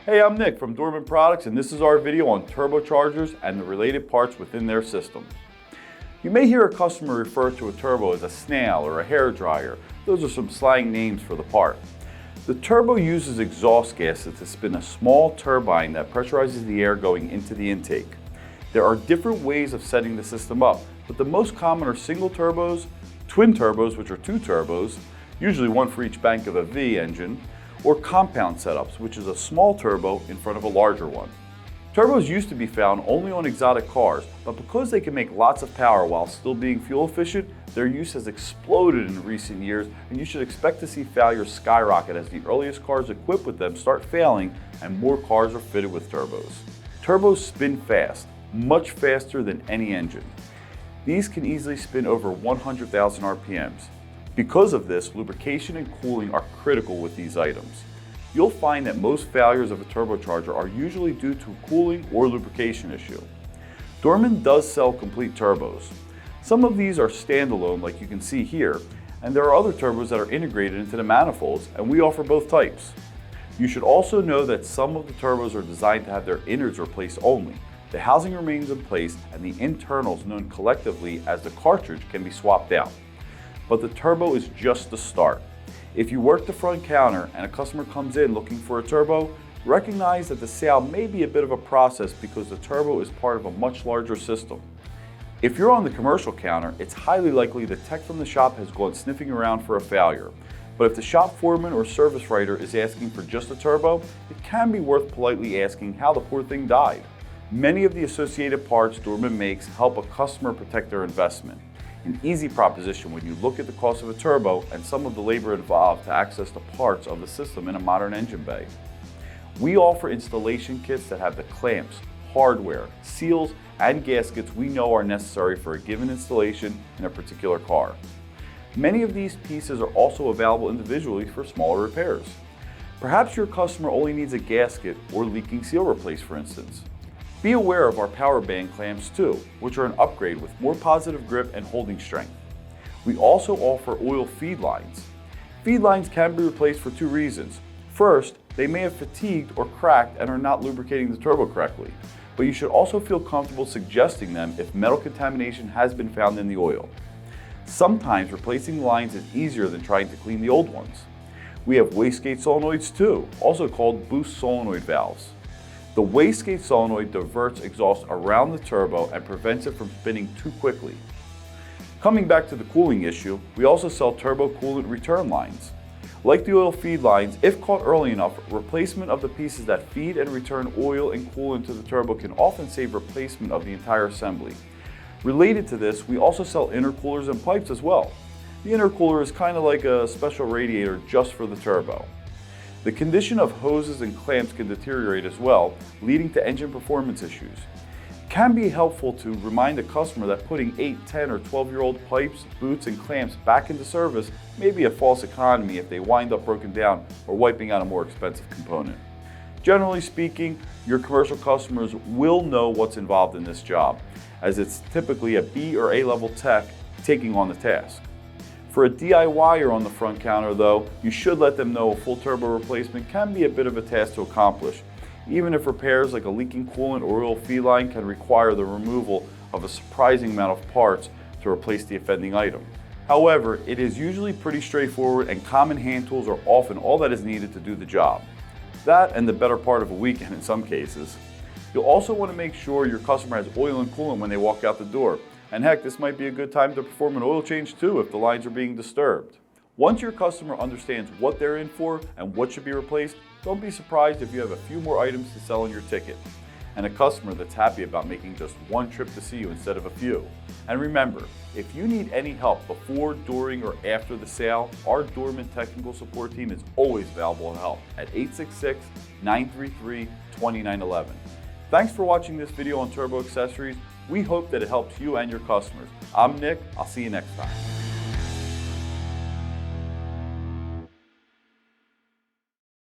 Hey, I'm Nick from Dorman Products, and this is our video on turbochargers and the related parts within their system. You may hear a customer refer to a turbo as a snail or a hair dryer. Those are some slang names for the part. The turbo uses exhaust gases to spin a small turbine that pressurizes the air going into the intake. There are different ways of setting the system up, but the most common are single turbos, twin turbos, which are two turbos, usually one for each bank of a V engine, or compound setups, which is a small turbo in front of a larger one. Turbos used to be found only on exotic cars, but because they can make lots of power while still being fuel efficient, their use has exploded in recent years, and you should expect to see failures skyrocket as the earliest cars equipped with them start failing and more cars are fitted with turbos. Turbos spin fast, much faster than any engine. These can easily spin over 100,000 RPMs. Because of this, lubrication and cooling are critical with these items. You'll find that most failures of a turbocharger are usually due to a cooling or lubrication issue. Dorman does sell complete turbos. Some of these are standalone, like you can see here, and there are other turbos that are integrated into the manifolds, and we offer both types. You should also know that some of the turbos are designed to have their innards replaced only. The housing remains in place, and the internals, known collectively as the cartridge, can be swapped out. But the turbo is just the start. If you work the front counter and a customer comes in looking for a turbo, recognize that the sale may be a bit of a process because the turbo is part of a much larger system. If you're on the commercial counter, it's highly likely the tech from the shop has gone sniffing around for a failure. But if the shop foreman or service writer is asking for just a turbo, it can be worth politely asking how the poor thing died. Many of the associated parts Dorman makes help a customer protect their investment. An easy proposition when you look at the cost of a turbo and some of the labor involved to access the parts of the system in a modern engine bay. We offer installation kits that have the clamps, hardware, seals, and gaskets we know are necessary for a given installation in a particular car. Many of these pieces are also available individually for smaller repairs. Perhaps your customer only needs a gasket or leaking seal replaced, for instance. Be aware of our power band clamps too, which are an upgrade with more positive grip and holding strength. We also offer oil feed lines. Feed lines can be replaced for two reasons. First, they may have fatigued or cracked and are not lubricating the turbo correctly, but you should also feel comfortable suggesting them if metal contamination has been found in the oil. Sometimes replacing the lines is easier than trying to clean the old ones. We have wastegate solenoids too, also called boost solenoid valves. The wastegate solenoid diverts exhaust around the turbo and prevents it from spinning too quickly. Coming back to the cooling issue, we also sell turbo coolant return lines. Like the oil feed lines, if caught early enough, replacement of the pieces that feed and return oil and coolant to the turbo can often save replacement of the entire assembly. Related to this, we also sell intercoolers and pipes as well. The intercooler is kind of like a special radiator just for the turbo. The condition of hoses and clamps can deteriorate as well, leading to engine performance issues. It can be helpful to remind a customer that putting 8, 10, or 12-year-old pipes, boots, and clamps back into service may be a false economy if they wind up broken down or wiping out a more expensive component. Generally speaking, your commercial customers will know what's involved in this job, as it's typically a B or A level tech taking on the task. For a DIYer on the front counter though, you should let them know a full turbo replacement can be a bit of a task to accomplish, even if repairs like a leaking coolant or oil feed line can require the removal of a surprising amount of parts to replace the offending item. However, it is usually pretty straightforward and common hand tools are often all that is needed to do the job. That and the better part of a weekend in some cases. You'll also want to make sure your customer has oil and coolant when they walk out the door. And heck, this might be a good time to perform an oil change too if the lines are being disturbed. Once your customer understands what they're in for and what should be replaced, don't be surprised if you have a few more items to sell in your ticket. And a customer that's happy about making just one trip to see you instead of a few. And remember, if you need any help before, during, or after the sale, our Dorman technical support team is always available to help at 866-933-2911. Thanks for watching this video on turbo accessories. We hope that it helps you and your customers. I'm Nick. I'll see you next time.